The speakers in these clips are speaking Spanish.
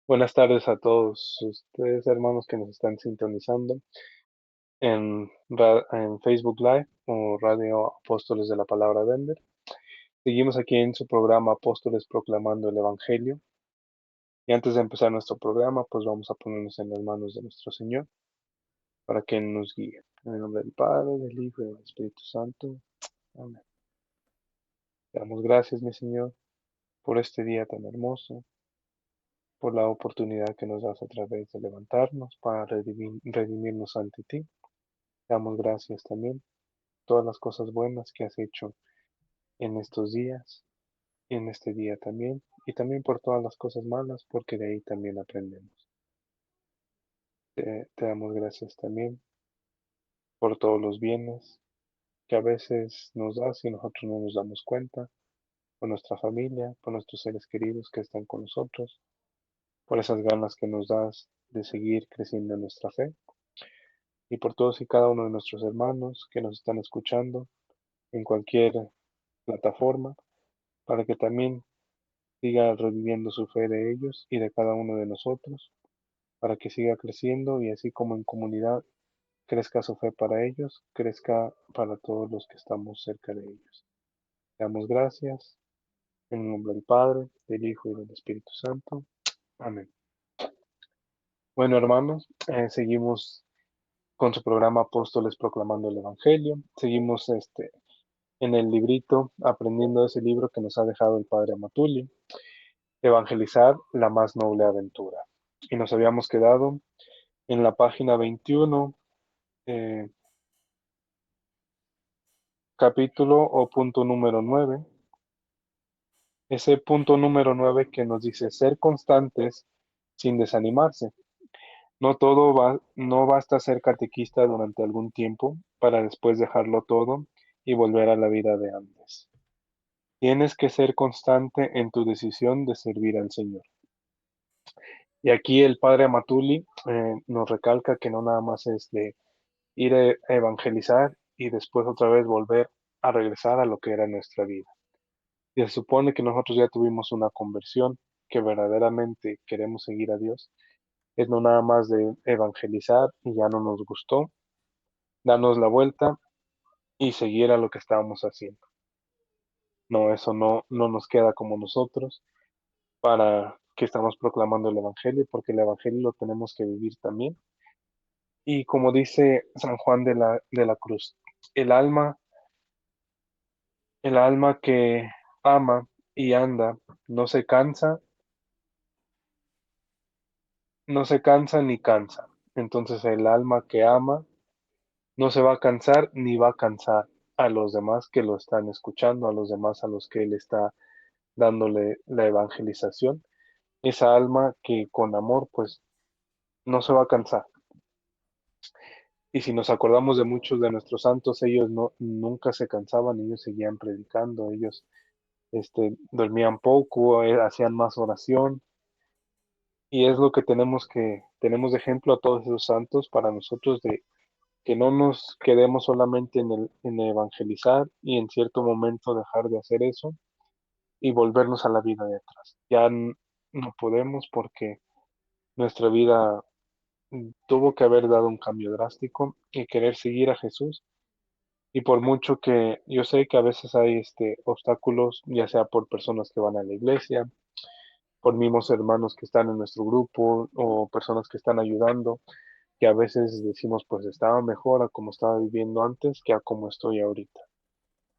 Buenas tardes a todos ustedes, hermanos, que nos están sintonizando en Facebook Live o Radio Apóstoles de la Palabra Vender. Seguimos aquí en su programa Apóstoles Proclamando el Evangelio. Y antes de empezar nuestro programa, pues vamos a ponernos en las manos de nuestro Señor para que Él nos guíe. En el nombre del Padre, del Hijo y del Espíritu Santo. Amén. Te damos gracias, mi Señor, por este día tan hermoso, por la oportunidad que nos das a través de levantarnos para redimirnos ante ti. Damos gracias también por todas las cosas buenas que has hecho en estos días, en este día también, y también por todas las cosas malas, porque de ahí también aprendemos. Te damos gracias también por todos los bienes que a veces nos das y nosotros no nos damos cuenta, por nuestra familia, por nuestros seres queridos que están con nosotros, por esas ganas que nos das de seguir creciendo en nuestra fe, y por todos y cada uno de nuestros hermanos que nos están escuchando en cualquier plataforma, para que también siga reviviendo su fe de ellos y de cada uno de nosotros, para que siga creciendo y así como en comunidad crezca su fe para ellos, crezca para todos los que estamos cerca de ellos. Le damos gracias en el nombre del Padre, del Hijo y del Espíritu Santo. Amén. Bueno, hermanos, seguimos con su programa Apóstoles Proclamando el Evangelio. Seguimos en el librito, aprendiendo ese libro que nos ha dejado el Padre Amatuli, Evangelizar, la más noble aventura. Y nos habíamos quedado en la página 21, eh, capítulo o punto número 9. Ese punto número 9 que nos dice ser constantes sin desanimarse. No basta ser catequista durante algún tiempo para después dejarlo todo y volver a la vida de antes. Tienes que ser constante en tu decisión de servir al Señor. Y aquí el padre Amatuli nos recalca que no nada más es de ir a evangelizar y después otra vez volver a regresar a lo que era nuestra vida. Y se supone que nosotros ya tuvimos una conversión, que verdaderamente queremos seguir a Dios. Es no nada más de evangelizar y ya no nos gustó, darnos la vuelta y seguir a lo que estábamos haciendo. No, eso no nos queda como nosotros para que estamos proclamando el Evangelio, porque el Evangelio lo tenemos que vivir también. Y como dice San Juan de la Cruz, el alma, el alma que ama y anda no se cansa, no se cansa ni cansa. Entonces el alma que ama no se va a cansar ni va a cansar a los demás que lo están escuchando, a los demás a los que él está dándole la evangelización. Esa alma que con amor pues no se va a cansar. Y si nos acordamos de muchos de nuestros santos, ellos nunca se cansaban, ellos seguían predicando, ellos dormían poco, hacían más oración. Y es lo que tenemos de ejemplo a todos esos santos para nosotros de que no nos quedemos solamente en evangelizar y en cierto momento dejar de hacer eso y volvernos a la vida de atrás. Ya no podemos porque nuestra vida tuvo que haber dado un cambio drástico y querer seguir a Jesús. Y por mucho que yo sé que a veces hay obstáculos, ya sea por personas que van a la iglesia, por mismos hermanos que están en nuestro grupo o personas que están ayudando, que a veces decimos pues estaba mejor a como estaba viviendo antes que a como estoy ahorita.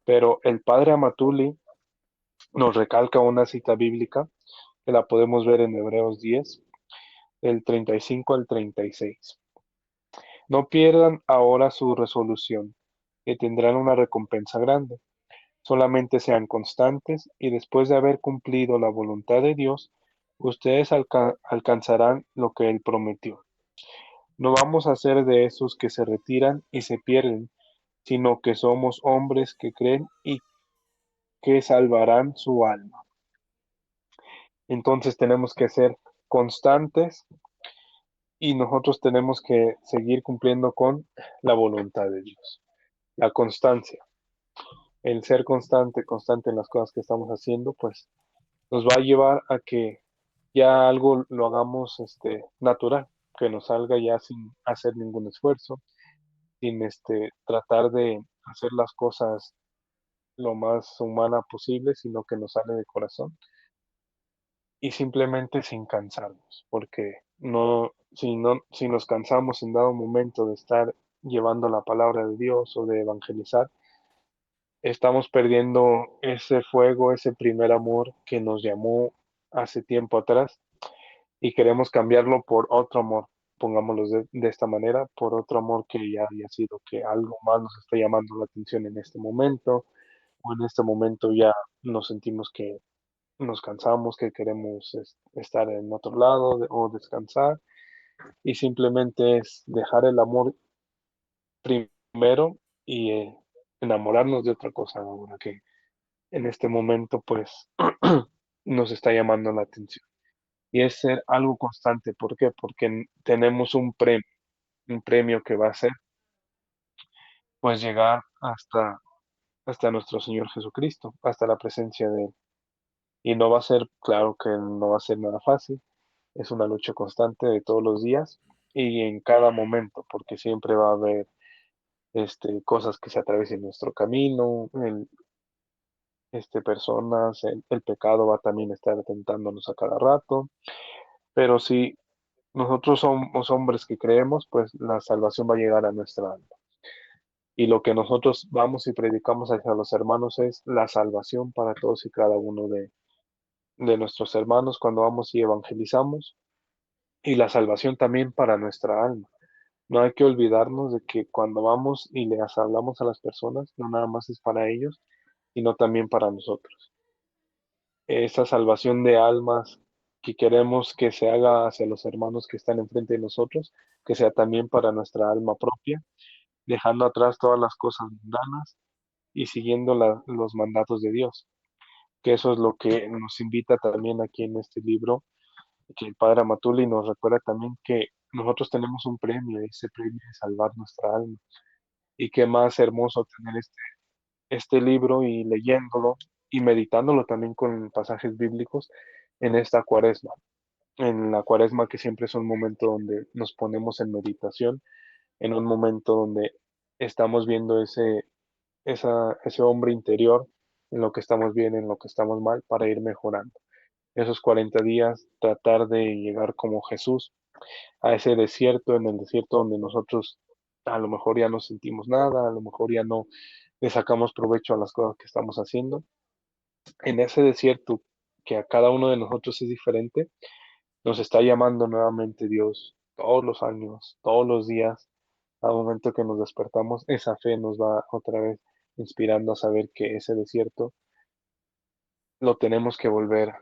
Pero el padre Amatuli nos recalca una cita bíblica que la podemos ver en Hebreos 10, del 35 al 36. No pierdan ahora su resolución, que tendrán una recompensa grande. Solamente sean constantes y después de haber cumplido la voluntad de Dios, ustedes alcanzarán lo que Él prometió. No vamos a ser de esos que se retiran y se pierden, sino que somos hombres que creen y que salvarán su alma. Entonces tenemos que ser constantes y nosotros tenemos que seguir cumpliendo con la voluntad de Dios. La constancia, el ser constante en las cosas que estamos haciendo, pues nos va a llevar a que ya algo lo hagamos natural, que nos salga ya sin hacer ningún esfuerzo, sin tratar de hacer las cosas lo más humana posible, sino que nos sale de corazón y simplemente sin cansarnos, porque si nos cansamos en dado momento de estar llevando la palabra de Dios o de evangelizar, estamos perdiendo ese fuego, ese primer amor que nos llamó hace tiempo atrás y queremos cambiarlo por otro amor, pongámoslo de esta manera, por otro amor que ya haya sido que algo más nos está llamando la atención en este momento, o en este momento ya nos sentimos que nos cansamos, que queremos estar en otro lado o descansar, y simplemente es dejar el amor primero y enamorarnos de otra cosa ahora que en este momento pues nos está llamando la atención. Y es ser algo constante. ¿Por qué? Porque tenemos un premio que va a ser pues llegar hasta nuestro Señor Jesucristo, hasta la presencia de Él. Y no va a ser, claro que no va a ser nada fácil, es una lucha constante de todos los días y en cada momento, porque siempre va a haber cosas que se atraviesen nuestro camino, personas, el pecado va a también estar tentándonos a cada rato, pero si nosotros somos hombres que creemos, pues la salvación va a llegar a nuestra alma. Y lo que nosotros vamos y predicamos hacia los hermanos es la salvación para todos y cada uno de nuestros hermanos cuando vamos y evangelizamos, y la salvación también para nuestra alma. No hay que olvidarnos de que cuando vamos y les hablamos a las personas, no nada más es para ellos, sino también para nosotros. Esa salvación de almas que queremos que se haga hacia los hermanos que están enfrente de nosotros, que sea también para nuestra alma propia, dejando atrás todas las cosas mundanas y siguiendo los mandatos de Dios, que eso es lo que nos invita también aquí en este libro, que el Padre Amatuli nos recuerda también que nosotros tenemos un premio, ese premio de salvar nuestra alma. Y qué más hermoso tener este libro y leyéndolo y meditándolo también con pasajes bíblicos en esta cuaresma. En la cuaresma que siempre es un momento donde nos ponemos en meditación, en un momento donde estamos viendo ese hombre interior, en lo que estamos bien, en lo que estamos mal, para ir mejorando. Esos 40 días, tratar de llegar como Jesús a ese desierto, en el desierto donde nosotros a lo mejor ya no sentimos nada, a lo mejor ya no le sacamos provecho a las cosas que estamos haciendo. En ese desierto que a cada uno de nosotros es diferente, nos está llamando nuevamente Dios todos los años, todos los días, al momento que nos despertamos, esa fe nos va otra vez inspirando a saber que ese desierto lo tenemos que volver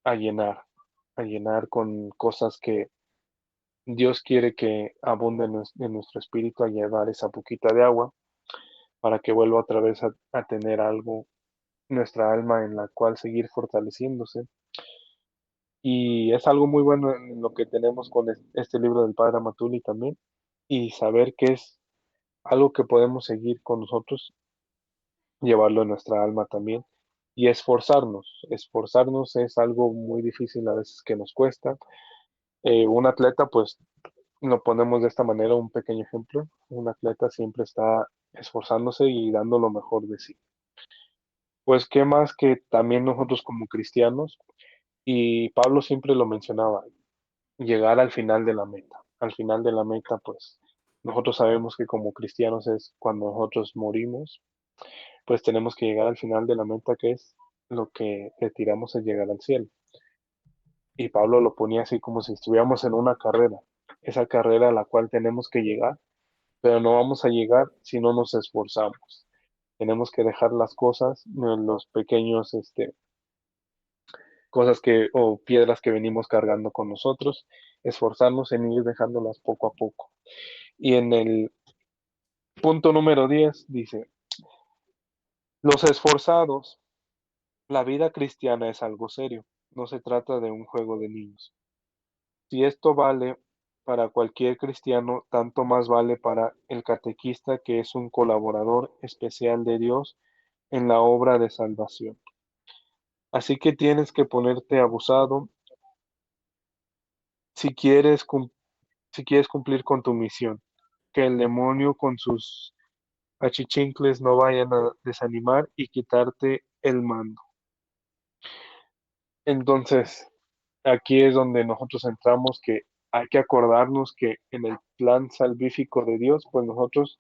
a llenar con cosas que Dios quiere que abunde en nuestro espíritu, a llevar esa poquita de agua para que vuelva otra vez a tener algo, nuestra alma en la cual seguir fortaleciéndose. Y es algo muy bueno en lo que tenemos con este libro del Padre Amatuli también, y saber que es algo que podemos seguir con nosotros, llevarlo en nuestra alma también, y esforzarnos. Esforzarnos es algo muy difícil a veces que nos cuesta. Un atleta, pues lo ponemos de esta manera, un pequeño ejemplo. Un atleta siempre está esforzándose y dando lo mejor de sí. Pues qué más que también nosotros como cristianos, y Pablo siempre lo mencionaba, llegar al final de la meta. Al final de la meta, pues nosotros sabemos que como cristianos es cuando nosotros morimos, pues tenemos que llegar al final de la meta, que es lo que retiramos es llegar al cielo. Y Pablo lo ponía así como si estuviéramos en una carrera, esa carrera a la cual tenemos que llegar, pero no vamos a llegar si no nos esforzamos. Tenemos que dejar las cosas, los pequeños, cosas o piedras que venimos cargando con nosotros, esforzarnos en ir dejándolas poco a poco. Y en el punto número 10 dice, los esforzados, la vida cristiana es algo serio, no se trata de un juego de niños. Si esto vale para cualquier cristiano, tanto más vale para el catequista que es un colaborador especial de Dios en la obra de salvación. Así que tienes que ponerte abusado si quieres, si quieres cumplir con tu misión, que el demonio con sus achichincles no vayan a desanimar y quitarte el mando. Entonces, aquí es donde nosotros entramos, que hay que acordarnos que en el plan salvífico de Dios, pues nosotros,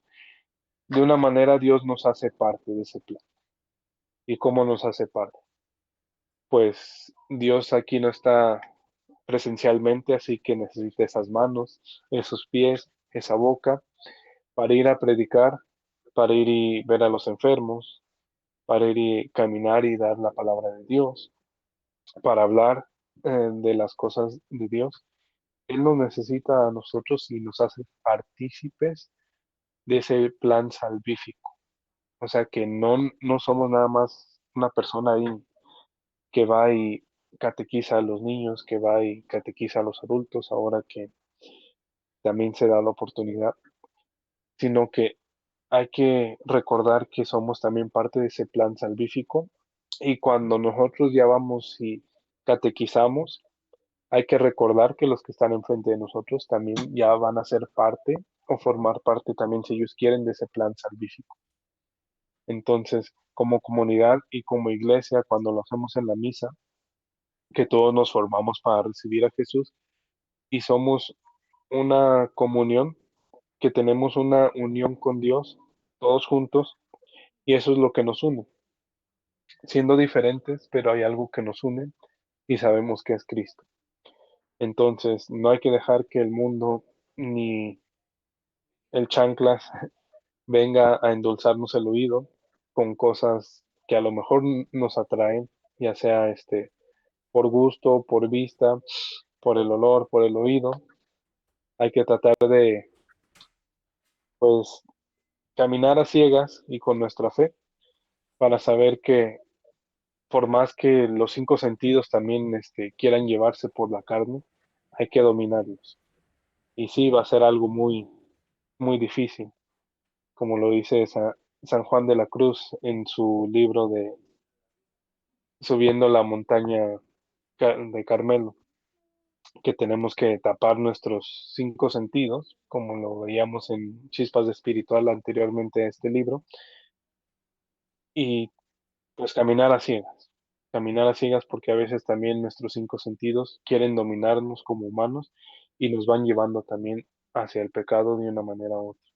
de una manera, Dios nos hace parte de ese plan. ¿Y cómo nos hace parte? Pues Dios aquí no está presencialmente, así que necesita esas manos, esos pies, esa boca, para ir a predicar, para ir y ver a los enfermos, para ir y caminar y dar la palabra de Dios, para hablar de las cosas de Dios. Él nos necesita a nosotros y nos hace partícipes de ese plan salvífico. O sea que no somos nada más una persona ahí que va y catequiza a los niños, que va y catequiza a los adultos, ahora que también se da la oportunidad, sino que hay que recordar que somos también parte de ese plan salvífico, y cuando nosotros ya vamos y catequizamos, hay que recordar que los que están enfrente de nosotros también ya van a ser parte o formar parte también, si ellos quieren, de ese plan salvífico. Entonces, como comunidad y como iglesia, cuando lo hacemos en la misa, que todos nos formamos para recibir a Jesús y somos una comunión, que tenemos una unión con Dios, todos juntos, y eso es lo que nos une. Siendo diferentes, pero hay algo que nos une y sabemos que es Cristo. Entonces, no hay que dejar que el mundo ni el chanclas venga a endulzarnos el oído con cosas que a lo mejor nos atraen, ya sea por gusto, por vista, por el olor, por el oído. Hay que tratar de, pues, caminar a ciegas y con nuestra fe para saber que por más que los cinco sentidos también quieran llevarse por la carne, hay que dominarlos. Y sí, va a ser algo muy, muy difícil, como lo dice San Juan de la Cruz en su libro de Subiendo la montaña de Carmelo, que tenemos que tapar nuestros cinco sentidos, como lo veíamos en Chispas de Espiritual anteriormente a este libro, y pues caminar a ciegas porque a veces también nuestros cinco sentidos quieren dominarnos como humanos y nos van llevando también hacia el pecado de una manera u otra.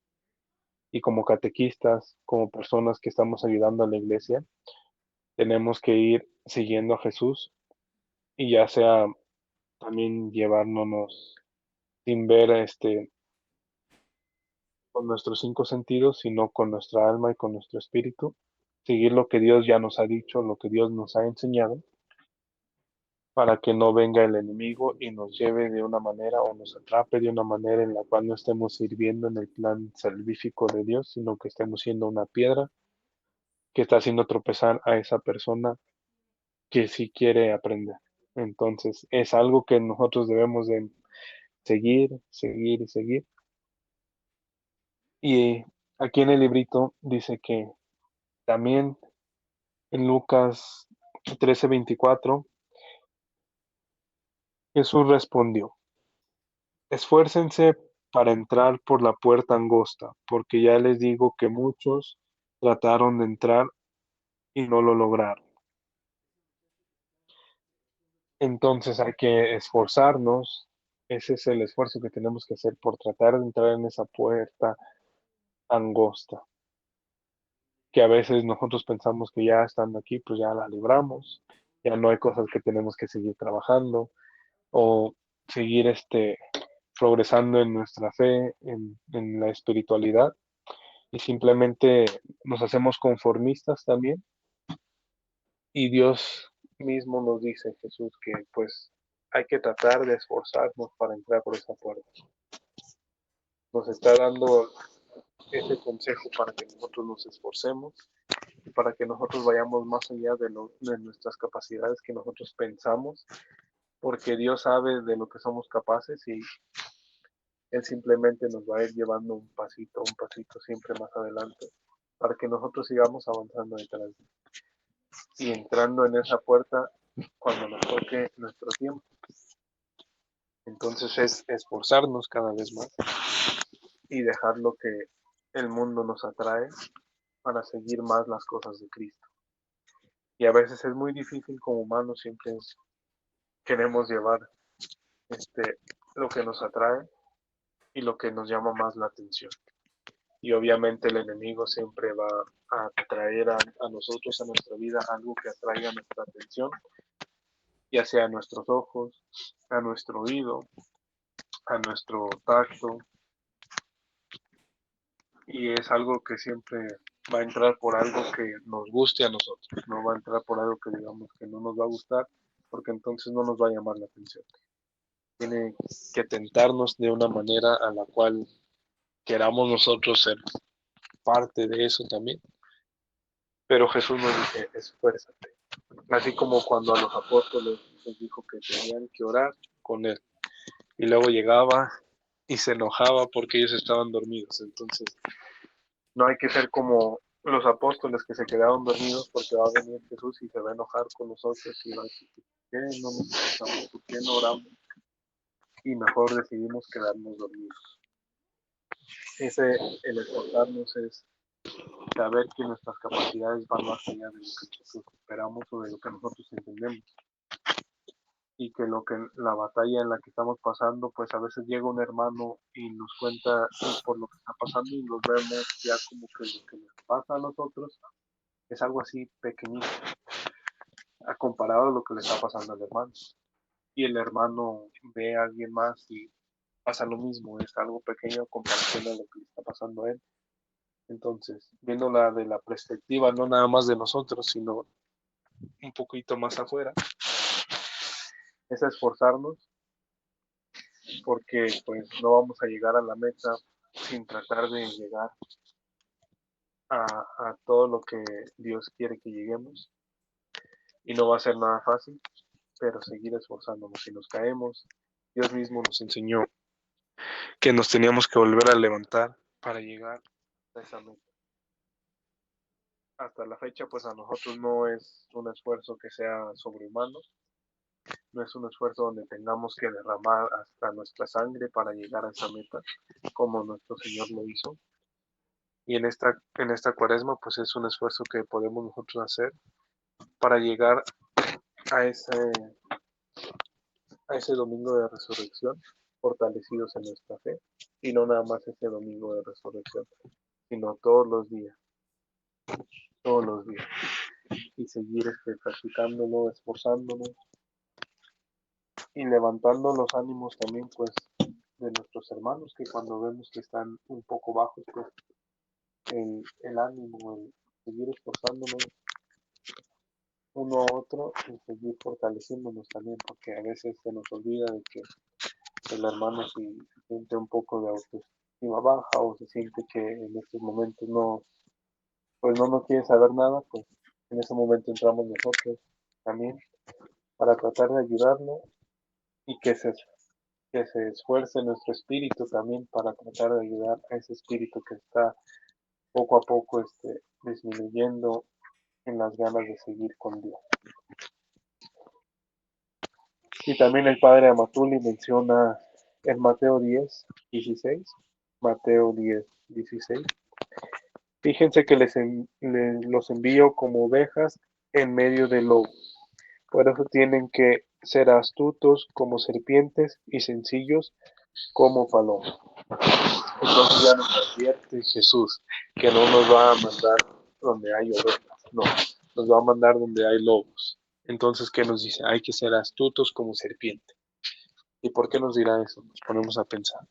Y como catequistas, como personas que estamos ayudando a la iglesia, tenemos que ir siguiendo a Jesús, y ya sea también llevándonos sin ver con nuestros cinco sentidos, sino con nuestra alma y con nuestro espíritu, seguir lo que Dios ya nos ha dicho, lo que Dios nos ha enseñado, para que no venga el enemigo y nos lleve de una manera o nos atrape de una manera en la cual no estemos sirviendo en el plan salvífico de Dios, sino que estemos siendo una piedra que está haciendo tropezar a esa persona que sí quiere aprender. Entonces, es algo que nosotros debemos de seguir, seguir y seguir. Y aquí en el librito dice que también en Lucas 13:24, Jesús respondió: esfuércense para entrar por la puerta angosta, porque ya les digo que muchos trataron de entrar y no lo lograron. Entonces hay que esforzarnos, ese es el esfuerzo que tenemos que hacer por tratar de entrar en esa puerta angosta, que a veces nosotros pensamos que ya estando aquí, pues ya la libramos, ya no hay cosas que tenemos que seguir trabajando o seguir progresando en nuestra fe, en la espiritualidad, y simplemente nos hacemos conformistas también. Y Dios mismo nos dice, Jesús, que pues hay que tratar de esforzarnos para entrar por esa puerta. Nos está dando ese consejo para que nosotros nos esforcemos y para que nosotros vayamos más allá de nuestras capacidades que nosotros pensamos, porque Dios sabe de lo que somos capaces, y Él simplemente nos va a ir llevando un pasito siempre más adelante, para que nosotros sigamos avanzando detrás de Él y entrando en esa puerta cuando nos toque nuestro tiempo. Entonces es esforzarnos cada vez más y dejar lo que el mundo nos atrae para seguir más las cosas de Cristo. Y a veces es muy difícil como humanos, siempre queremos llevar lo que nos atrae y lo que nos llama más la atención. Y obviamente el enemigo siempre va a traer a nosotros, a nuestra vida, algo que atraiga nuestra atención, ya sea a nuestros ojos, a nuestro oído, a nuestro tacto, y es algo que siempre va a entrar por algo que nos guste a nosotros, no va a entrar por algo que digamos que no nos va a gustar, porque entonces no nos va a llamar la atención. Tiene que tentarnos de una manera a la cual queramos nosotros ser parte de eso también. Pero Jesús nos dice, esfuérzate. Así como cuando a los apóstoles les dijo que tenían que orar con él. Y luego llegaba y se enojaba porque ellos estaban dormidos. Entonces, no hay que ser como los apóstoles que se quedaron dormidos, porque va a venir Jesús y se va a enojar con nosotros y va a decir, ¿por qué no nos esforzamos? ¿Por qué no oramos? Y mejor decidimos quedarnos dormidos. El esforzarnos es saber que nuestras capacidades van más allá de lo que nosotros esperamos o de lo que nosotros entendemos. Y que la batalla en la que estamos pasando, pues a veces llega un hermano y nos cuenta por lo que está pasando y nos vemos ya como que lo que nos pasa a nosotros es algo así pequeñito, a comparado a lo que le está pasando al hermano. Y el hermano ve a alguien más y pasa lo mismo, es algo pequeño comparado a lo que le está pasando a él. Entonces, viéndola de la perspectiva no nada más de nosotros, sino un poquito más afuera, es esforzarnos porque pues no vamos a llegar a la meta sin tratar de llegar a todo lo que Dios quiere que lleguemos. Y no va a ser nada fácil, pero seguir esforzándonos. Si nos caemos, Dios mismo nos enseñó que nos teníamos que volver a levantar para llegar a esa meta. Hasta la fecha, pues a nosotros no es un esfuerzo que sea sobrehumano, no es un esfuerzo donde tengamos que derramar hasta nuestra sangre para llegar a esa meta, como nuestro Señor lo hizo. Y en esta cuaresma, pues es un esfuerzo que podemos nosotros hacer para llegar a ese domingo de resurrección, fortalecidos en nuestra fe, y no nada más ese domingo de resurrección, sino todos los días, y seguir practicándolo, esforzándonos y levantando los ánimos también, pues, de nuestros hermanos, que cuando vemos que están un poco bajos, pues, el ánimo, el seguir esforzándonos uno a otro y seguir fortaleciéndonos también, porque a veces se nos olvida de que el hermano si se siente un poco de autoestima baja o se siente que en estos momentos pues no quiere saber nada, pues en ese momento entramos nosotros también para tratar de ayudarlo y que se esfuerce nuestro espíritu también para tratar de ayudar a ese espíritu que está poco a poco disminuyendo en las ganas de seguir con Dios. Y también el padre Amatuli menciona en Mateo 10:16, Mateo 10:16, fíjense que los envío como ovejas en medio de lobos. Por eso tienen que ser astutos como serpientes y sencillos como palomas. Entonces ya nos advierte Jesús que no nos va a mandar donde hay ovejas, no, nos va a mandar donde hay lobos. Entonces, ¿qué nos dice? Hay que ser astutos como serpiente. ¿Y por qué nos dirá eso? Nos ponemos a pensar.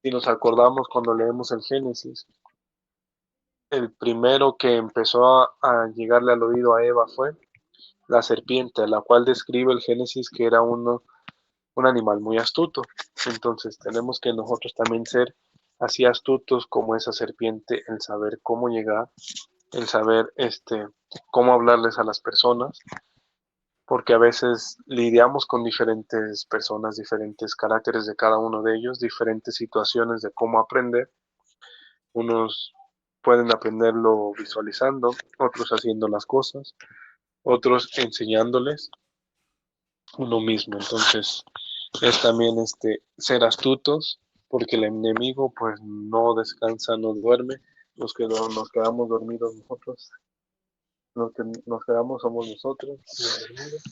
Si nos acordamos cuando leemos el Génesis, el primero que empezó a llegarle al oído a Eva fue la serpiente, la cual describe el Génesis que era un animal muy astuto. Entonces tenemos que nosotros también ser así astutos como esa serpiente, el saber cómo llegar, el saber cómo hablarles a las personas, porque a veces lidiamos con diferentes personas, diferentes caracteres de cada uno de ellos, diferentes situaciones de cómo aprender. Unos pueden aprenderlo visualizando, otros haciendo las cosas, otros enseñándoles uno mismo. Entonces, Es también ser astutos, porque el enemigo pues no descansa, no duerme. Los que nos quedamos dormidos nosotros, los que nos quedamos somos nosotros, los dormidos.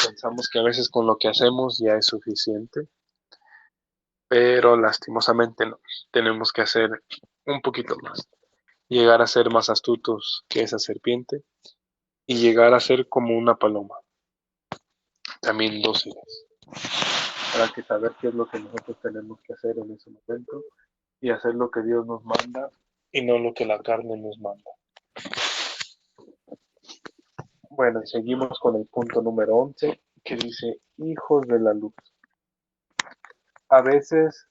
Pensamos que a veces con lo que hacemos ya es suficiente, pero lastimosamente no. Tenemos que hacer un poquito más, llegar a ser más astutos que esa serpiente y llegar a ser como una paloma, también dóciles, para que saber qué es lo que nosotros tenemos que hacer en ese momento y hacer lo que Dios nos manda y no lo que la carne nos manda. Bueno, y seguimos con el punto número 11, que dice, hijos de la luz. A veces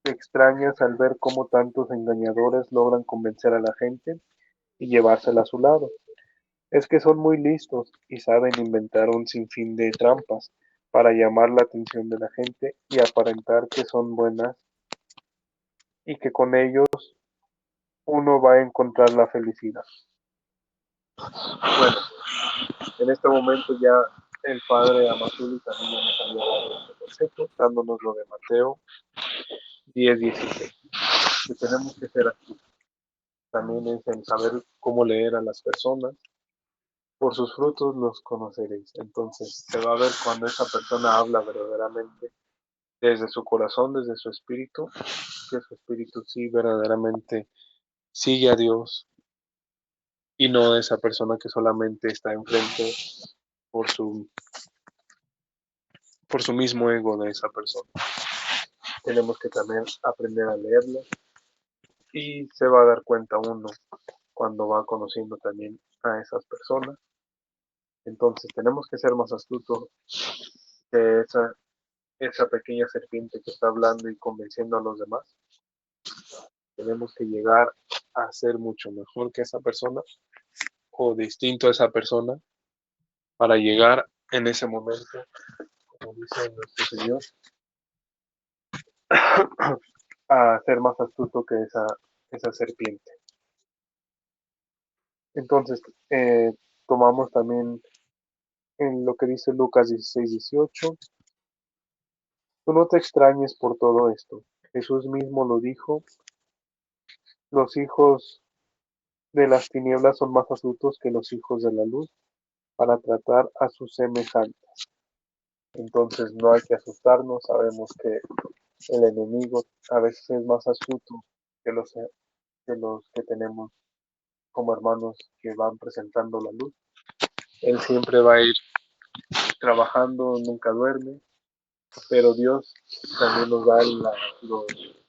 te extrañas al ver cómo tantos engañadores logran convencer a la gente y llevársela a su lado. Es que son muy listos y saben inventar un sinfín de trampas para llamar la atención de la gente y aparentar que son buenas y que con ellos uno va a encontrar la felicidad. Bueno, en este momento ya el padre Amazuli también ya nos había dado este consejo, dándonos lo de Mateo 10:16, que tenemos que ser así. También es en saber cómo leer a las personas. Por sus frutos los conoceréis. Entonces se va a ver cuando esa persona habla verdaderamente desde su corazón, desde su espíritu, que su espíritu sí verdaderamente sigue a Dios y no esa persona que solamente está enfrente por su, por su mismo ego de esa persona. Tenemos que también aprender a leerlo y se va a dar cuenta uno cuando va conociendo también a esas personas. Entonces tenemos que ser más astutos que esa pequeña serpiente que está hablando y convenciendo a los demás. Tenemos que llegar a ser mucho mejor que esa persona o distinto a esa persona para llegar en ese momento, como dice nuestro Señor, a ser más astuto que esa serpiente. Entonces, tomamos también en lo que dice Lucas 16:18, tú no te extrañes por todo esto. Jesús mismo lo dijo, los hijos de las tinieblas son más astutos que los hijos de la luz para tratar a sus semejantes. Entonces no hay que asustarnos, sabemos que el enemigo a veces es más astuto que los que tenemos como hermanos que van presentando la luz. Él siempre va a ir trabajando, nunca duerme, pero Dios también nos da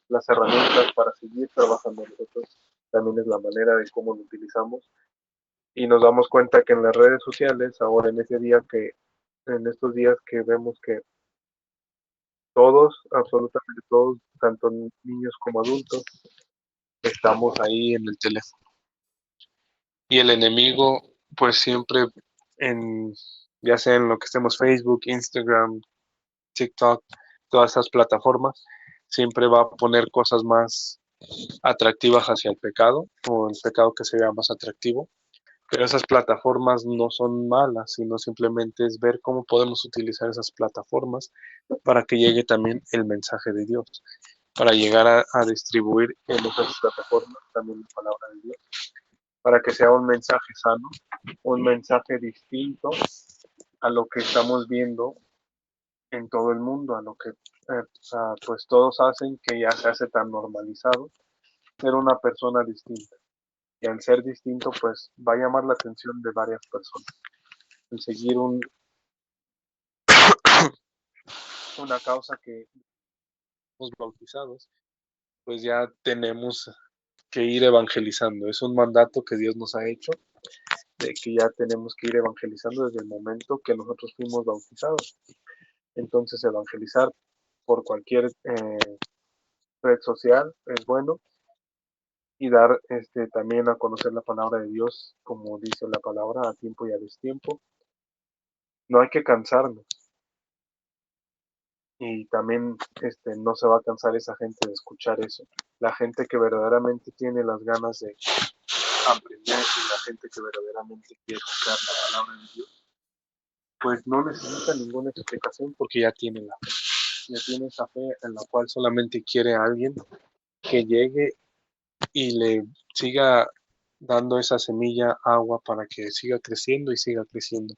las herramientas para seguir trabajando nosotros. También es la manera de cómo lo utilizamos. Y nos damos cuenta que en las redes sociales, ahora en estos días que vemos que todos, absolutamente todos, tanto niños como adultos, estamos ahí en el teléfono. Y el enemigo, pues siempre, en, ya sea en lo que estemos Facebook, Instagram, TikTok, todas esas plataformas, siempre va a poner cosas más atractivas hacia el pecado o el pecado que se vea más atractivo. Pero esas plataformas no son malas, sino simplemente es ver cómo podemos utilizar esas plataformas para que llegue también el mensaje de Dios, para llegar a distribuir en esas plataformas también la palabra de Dios, para que sea un mensaje sano, un mensaje distinto a lo que estamos viendo en todo el mundo, a lo que pues todos hacen, que ya se hace tan normalizado ser una persona distinta. Y al ser distinto, pues va a llamar la atención de varias personas. El seguir una causa que los bautizados, pues ya tenemos que ir evangelizando. Es un mandato que Dios nos ha hecho, de que ya tenemos que ir evangelizando desde el momento que nosotros fuimos bautizados. Entonces, evangelizar por cualquier red social es bueno y dar también a conocer la palabra de Dios, como dice la palabra, a tiempo y a destiempo. No hay que cansarnos y también no se va a cansar esa gente de escuchar eso. La gente que verdaderamente tiene las ganas de aprender y la gente que verdaderamente quiere escuchar la palabra de Dios pues no necesita ninguna explicación porque ya tiene la fe. Ya tiene esa fe en la cual solamente quiere a alguien que llegue y le siga dando esa semilla agua para que siga creciendo y siga creciendo.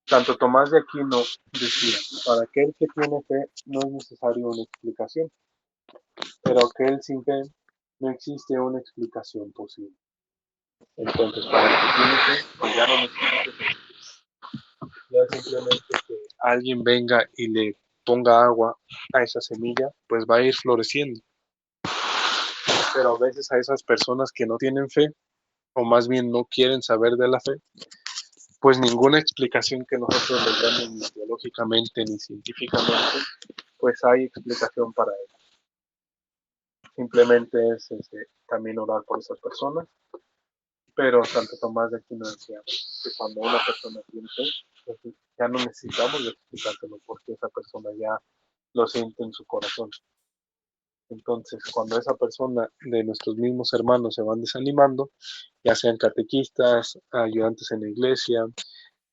Tanto Tomás de Aquino decía, para aquel que tiene fe no es necesaria una explicación, pero aquel sin fe no existe una explicación posible. Entonces, para el que tiene fe, pues ya no necesita, ya simplemente que alguien venga y le ponga agua a esa semilla, pues va a ir floreciendo. Pero a veces a esas personas que no tienen fe, o más bien no quieren saber de la fe, pues ninguna explicación que nosotros les demos ni teológicamente ni científicamente, pues hay explicación para ello. Simplemente es también orar por esas personas, pero Santo Tomás de Aquino decía que cuando una persona tiene fe, pues ya no necesitamos de explicárselo porque esa persona ya lo siente en su corazón. Entonces, cuando esa persona de nuestros mismos hermanos se van desanimando, ya sean catequistas, ayudantes en la iglesia,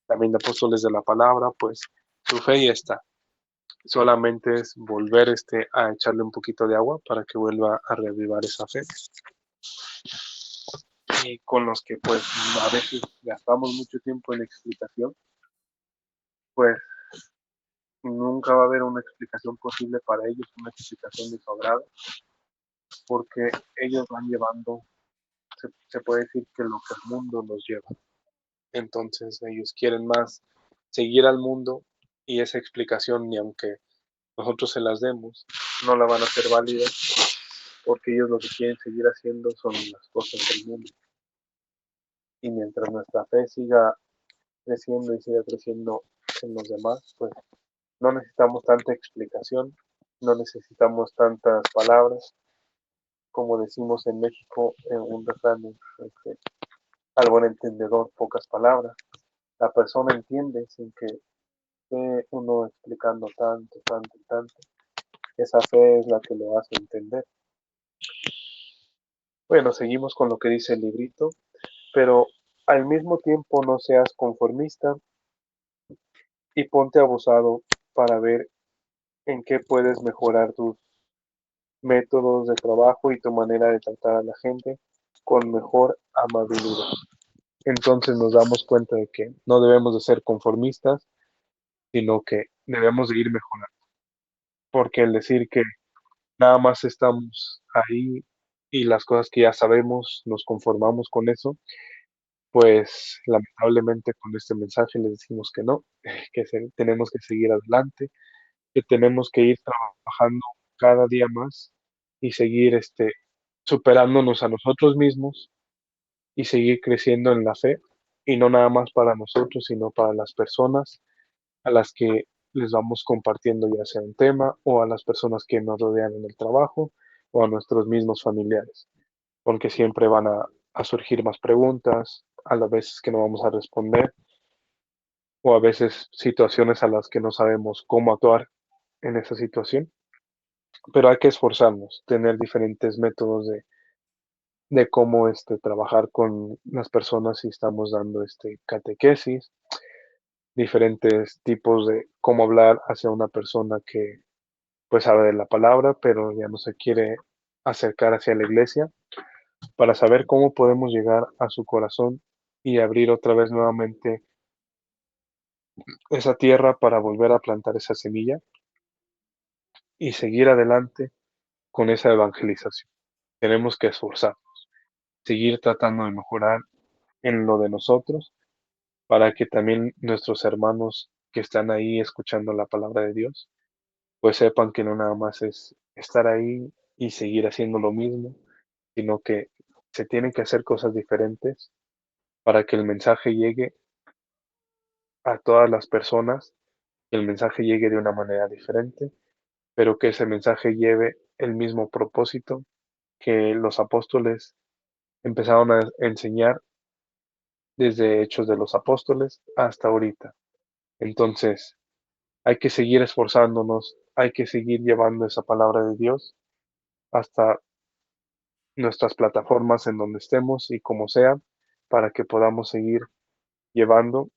también apóstoles de la palabra, pues su fe ya está. Solamente es volver a echarle un poquito de agua para que vuelva a reavivar esa fe. Y con los que pues a veces gastamos mucho tiempo en explicación, pues nunca va a haber una explicación posible para ellos, una explicación de su agrado, porque ellos van llevando, se puede decir que lo que el mundo nos lleva. Entonces ellos quieren más seguir al mundo y esa explicación, ni aunque nosotros se las demos, no la van a hacer válida porque ellos lo que quieren seguir haciendo son las cosas del mundo. Y mientras nuestra fe siga creciendo y siga creciendo en los demás, pues no necesitamos tanta explicación, no necesitamos tantas palabras, como decimos en México en un refrán, al buen entendedor pocas palabras. La persona entiende sin que esté uno explicando tanto, tanto, tanto. Esa fe es la que lo hace entender. Bueno, seguimos con lo que dice el librito, pero al mismo tiempo no seas conformista y ponte abusado para ver en qué puedes mejorar tus métodos de trabajo y tu manera de tratar a la gente con mejor amabilidad. Entonces nos damos cuenta de que no debemos de ser conformistas, sino que debemos de ir mejorando. Porque el decir que nada más estamos ahí y las cosas que ya sabemos nos conformamos con eso, pues lamentablemente con este mensaje les decimos que no, que tenemos que seguir adelante, que tenemos que ir trabajando cada día más y seguir superándonos a nosotros mismos y seguir creciendo en la fe, y no nada más para nosotros, sino para las personas a las que les vamos compartiendo ya sea un tema o a las personas que nos rodean en el trabajo o a nuestros mismos familiares, porque siempre van a surgir más preguntas, a las veces que no vamos a responder o a veces situaciones a las que no sabemos cómo actuar en esa situación, pero hay que esforzarnos, tener diferentes métodos de cómo trabajar con las personas si estamos dando catequesis, diferentes tipos de cómo hablar hacia una persona que pues sabe de la palabra, pero ya no se quiere acercar hacia la iglesia, para saber cómo podemos llegar a su corazón y abrir otra vez nuevamente esa tierra para volver a plantar esa semilla y seguir adelante con esa evangelización. Tenemos que esforzar, seguir tratando de mejorar en lo de nosotros para que también nuestros hermanos que están ahí escuchando la palabra de Dios, pues sepan que no nada más es estar ahí y seguir haciendo lo mismo, sino que se tienen que hacer cosas diferentes para que el mensaje llegue a todas las personas, que el mensaje llegue de una manera diferente, pero que ese mensaje lleve el mismo propósito que los apóstoles empezaron a enseñar desde Hechos de los Apóstoles hasta ahorita. Entonces, hay que seguir esforzándonos, hay que seguir llevando esa palabra de Dios hasta nuestras plataformas en donde estemos y como sea, para que podamos seguir llevando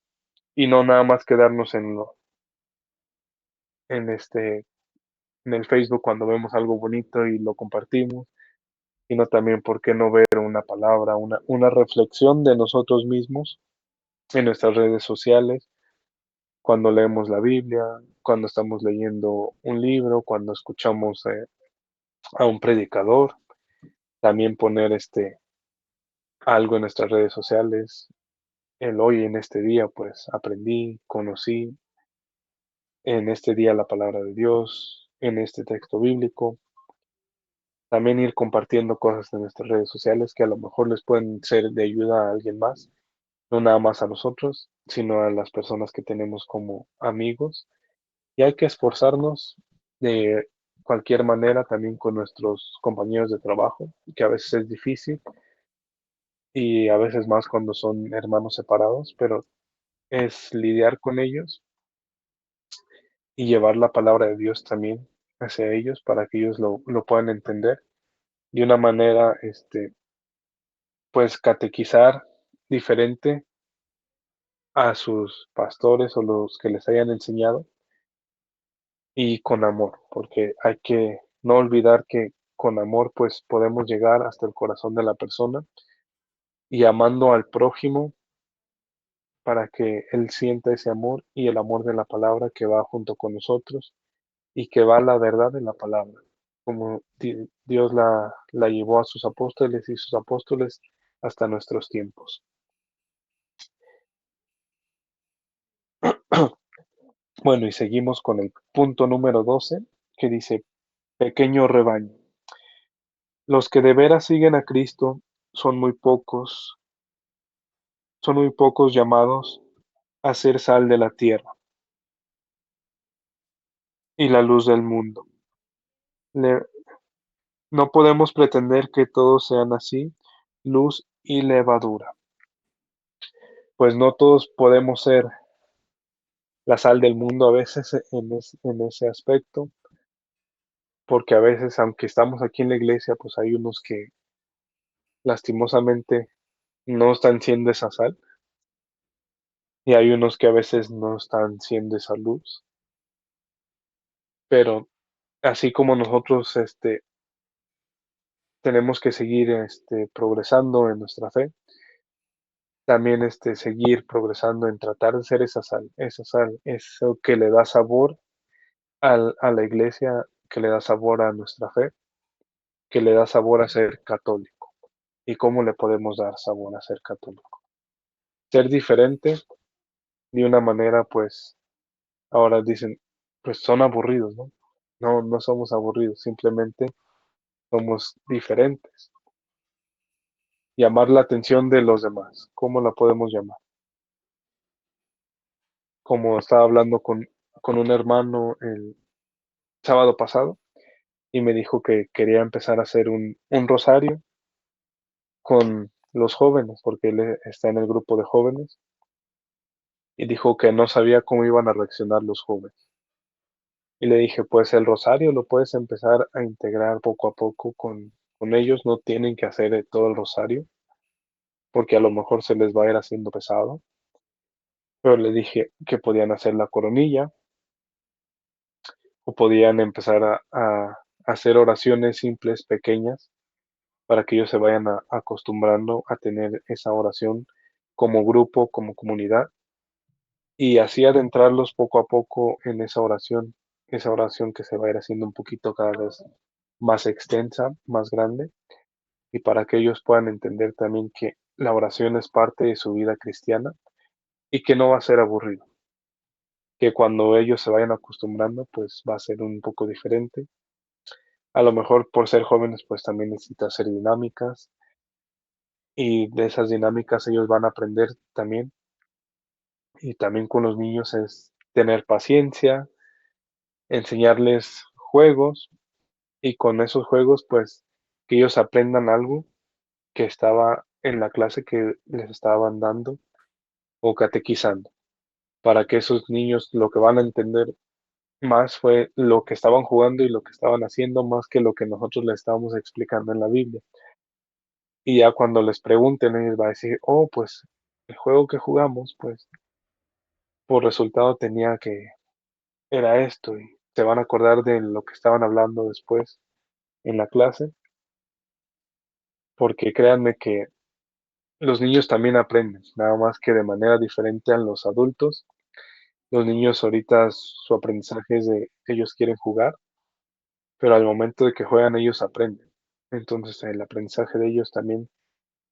y no nada más quedarnos en este, en el Facebook cuando vemos algo bonito y lo compartimos, sino también, ¿por qué no ver una palabra, una reflexión de nosotros mismos en nuestras redes sociales, cuando leemos la Biblia, cuando estamos leyendo un libro, cuando escuchamos a un predicador, también poner algo en nuestras redes sociales. El hoy en este día, pues aprendí, conocí en este día la palabra de Dios, en este texto bíblico. También ir compartiendo cosas en nuestras redes sociales que a lo mejor les pueden ser de ayuda a alguien más, no nada más a nosotros, sino a las personas que tenemos como amigos. Y hay que esforzarnos de cualquier manera también con nuestros compañeros de trabajo, que a veces es difícil y a veces más cuando son hermanos separados, pero es lidiar con ellos y llevar la palabra de Dios también hacia ellos para que ellos lo puedan entender de una manera, pues catequizar diferente a sus pastores o los que les hayan enseñado y con amor, porque hay que no olvidar que con amor pues podemos llegar hasta el corazón de la persona y amando al prójimo para que él sienta ese amor y el amor de la palabra que va junto con nosotros y que va la verdad de la palabra, como Dios la llevó a sus apóstoles y sus apóstoles hasta nuestros tiempos. Bueno, y seguimos con el punto número 12 que dice, pequeño rebaño. Los que de veras siguen a Cristo son muy pocos, son muy pocos llamados a ser sal de la tierra y la luz del mundo. Le- no podemos pretender que todos sean así, luz y levadura, pues no todos podemos ser la sal del mundo a veces en ese aspecto, porque a veces, aunque estamos aquí en la iglesia, pues hay unos que lastimosamente no están siendo esa sal y hay unos que a veces no están siendo esa luz, pero así como nosotros tenemos que seguir progresando en nuestra fe, también seguir progresando en tratar de ser esa sal, eso que le da sabor a la iglesia, que le da sabor a nuestra fe, que le da sabor a ser católico. ¿Y cómo le podemos dar sabor a ser católico? Ser diferente de una manera, pues, ahora dicen, pues son aburridos, ¿no? No, no somos aburridos, simplemente somos diferentes. Llamar la atención de los demás. ¿Cómo la podemos llamar? Como estaba hablando con un hermano el sábado pasado y me dijo que quería empezar a hacer un rosario con los jóvenes, porque él está en el grupo de jóvenes y dijo que no sabía cómo iban a reaccionar los jóvenes. Y le dije, pues el rosario lo puedes empezar a integrar poco a poco con ellos, no tienen que hacer todo el rosario, porque a lo mejor se les va a ir haciendo pesado, pero le dije que podían hacer la coronilla o podían empezar a hacer oraciones simples, pequeñas, para que ellos se vayan acostumbrando a tener esa oración como grupo, como comunidad, y así adentrarlos poco a poco en esa oración que se va a ir haciendo un poquito cada vez más extensa, más grande, y para que ellos puedan entender también que la oración es parte de su vida cristiana y que no va a ser aburrido, que cuando ellos se vayan acostumbrando, pues va a ser un poco diferente. A lo mejor por ser jóvenes, pues también necesita hacer dinámicas y de esas dinámicas ellos van a aprender también. Y también con los niños es tener paciencia, enseñarles juegos y con esos juegos, pues que ellos aprendan algo que estaba en la clase que les estaban dando o catequizando, para que esos niños lo que van a entender más fue lo que estaban jugando y lo que estaban haciendo más que lo que nosotros les estábamos explicando en la Biblia. Y ya cuando les pregunten, ellos van a decir, oh, pues el juego que jugamos, pues por resultado tenía que era esto, y se van a acordar de lo que estaban hablando después en la clase, porque créanme que los niños también aprenden, nada más que de manera diferente a los adultos. Los niños ahorita su aprendizaje es de ellos quieren jugar, pero al momento de que juegan ellos aprenden. Entonces el aprendizaje de ellos también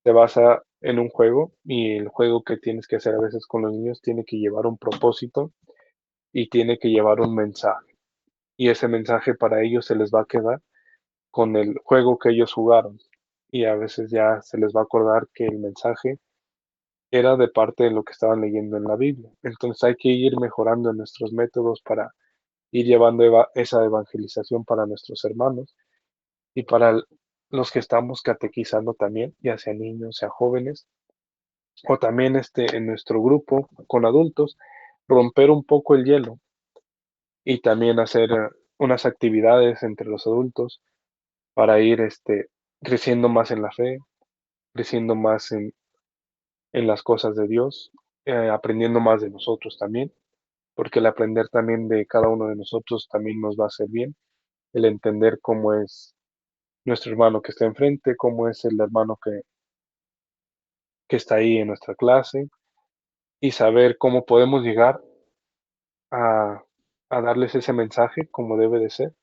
se basa en un juego, y el juego que tienes que hacer a veces con los niños tiene que llevar un propósito y tiene que llevar un mensaje. Y ese mensaje para ellos se les va a quedar con el juego que ellos jugaron. Y a veces ya se les va a acordar que el mensaje era de parte de lo que estaban leyendo en la Biblia. Entonces hay que ir mejorando en nuestros métodos para ir llevando esa evangelización para nuestros hermanos y para los que estamos catequizando también, ya sea niños, sea jóvenes, o también en nuestro grupo con adultos, romper un poco el hielo y también hacer unas actividades entre los adultos para ir creciendo más en la fe, creciendo más en las cosas de Dios, aprendiendo más de nosotros también, porque el aprender también de cada uno de nosotros también nos va a hacer bien, el entender cómo es nuestro hermano que está enfrente, cómo es el hermano que está ahí en nuestra clase, y saber cómo podemos llegar a, a darles ese mensaje como debe de ser,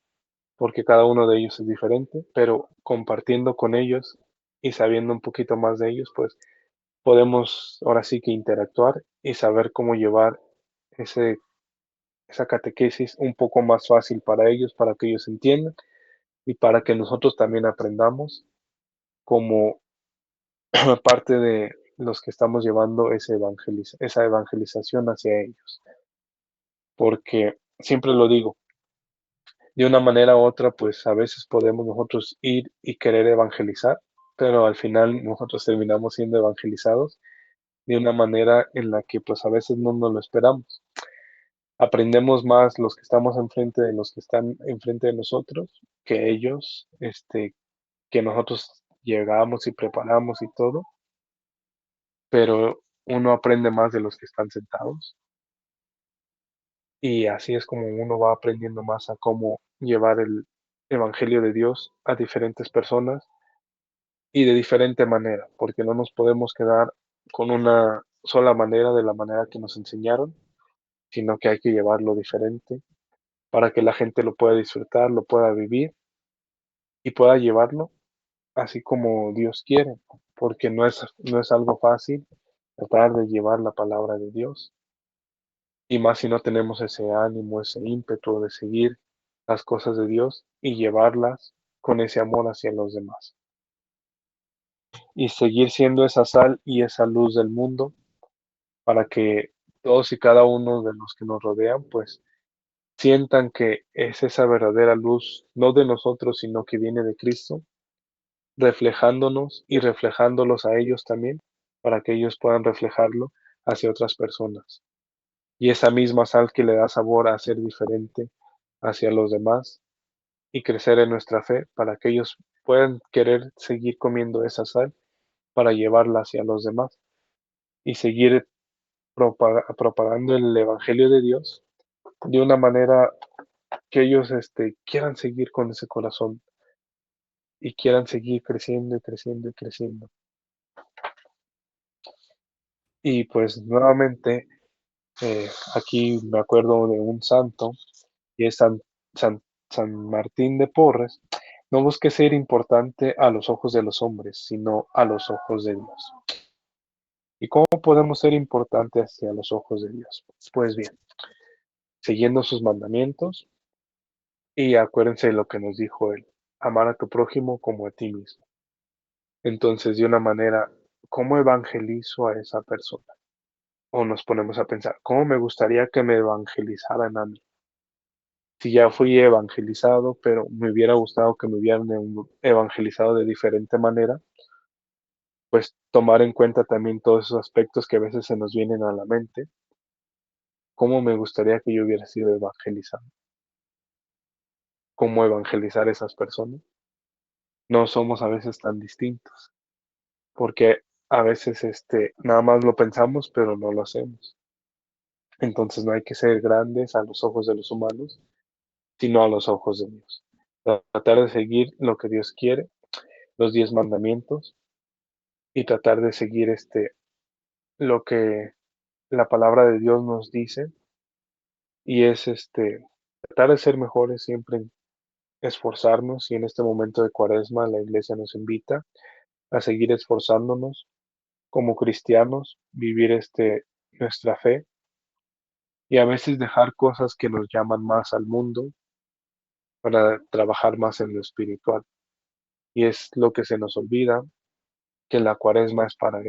porque cada uno de ellos es diferente, pero compartiendo con ellos y sabiendo un poquito más de ellos, pues podemos ahora sí que interactuar y saber cómo llevar ese, esa catequesis un poco más fácil para ellos, para que ellos entiendan y para que nosotros también aprendamos como parte de los que estamos llevando esa evangelización hacia ellos. Porque siempre lo digo, de una manera u otra, pues a veces podemos nosotros ir y querer evangelizar, pero al final nosotros terminamos siendo evangelizados de una manera en la que pues a veces no nos lo esperamos. Aprendemos más los que estamos enfrente de los que están enfrente de nosotros que ellos, que nosotros llegamos y preparamos y todo, pero uno aprende más de los que están sentados, y así es como uno va aprendiendo más a cómo llevar el evangelio de Dios a diferentes personas y de diferente manera, porque no nos podemos quedar con una sola manera de la manera que nos enseñaron, sino que hay que llevarlo diferente para que la gente lo pueda disfrutar, lo pueda vivir y pueda llevarlo así como Dios quiere, porque no es algo fácil tratar de llevar la palabra de Dios, y más si no tenemos ese ánimo, ese ímpetu de seguir las cosas de Dios y llevarlas con ese amor hacia los demás. Y seguir siendo esa sal y esa luz del mundo para que todos y cada uno de los que nos rodean, pues sientan que es esa verdadera luz, no de nosotros, sino que viene de Cristo, reflejándonos y reflejándolos a ellos también, para que ellos puedan reflejarlo hacia otras personas. Y esa misma sal que le da sabor a ser diferente hacia los demás y crecer en nuestra fe, para que ellos puedan querer seguir comiendo esa sal para llevarla hacia los demás y seguir propagando el Evangelio de Dios de una manera que ellos quieran seguir con ese corazón y quieran seguir creciendo y creciendo y creciendo. Y pues nuevamente, aquí me acuerdo de un santo, y es San, San Martín de Porres. No busque ser importante a los ojos de los hombres, sino a los ojos de Dios. ¿Y cómo podemos ser importantes hacia los ojos de Dios? Pues bien, siguiendo sus mandamientos, y acuérdense de lo que nos dijo él, amar a tu prójimo como a ti mismo. Entonces, de una manera, ¿cómo evangelizo a esa persona? O nos ponemos a pensar, ¿cómo me gustaría que me evangelizaran a mí? Si ya fui evangelizado, pero me hubiera gustado que me hubieran evangelizado de diferente manera, pues tomar en cuenta también todos esos aspectos que a veces se nos vienen a la mente. ¿Cómo me gustaría que yo hubiera sido evangelizado? ¿Cómo evangelizar a esas personas? No somos a veces tan distintos, porque a veces nada más lo pensamos, pero no lo hacemos. Entonces no hay que ser grandes a los ojos de los humanos, sino a los ojos de Dios. Tratar de seguir lo que Dios quiere, los 10 mandamientos, y tratar de seguir lo que la palabra de Dios nos dice, y es tratar de ser mejores siempre, esforzarnos, y en este momento de Cuaresma la iglesia nos invita a seguir esforzándonos como cristianos, vivir nuestra fe, y a veces dejar cosas que nos llaman más al mundo para trabajar más en lo espiritual. Y es lo que se nos olvida, que la Cuaresma es para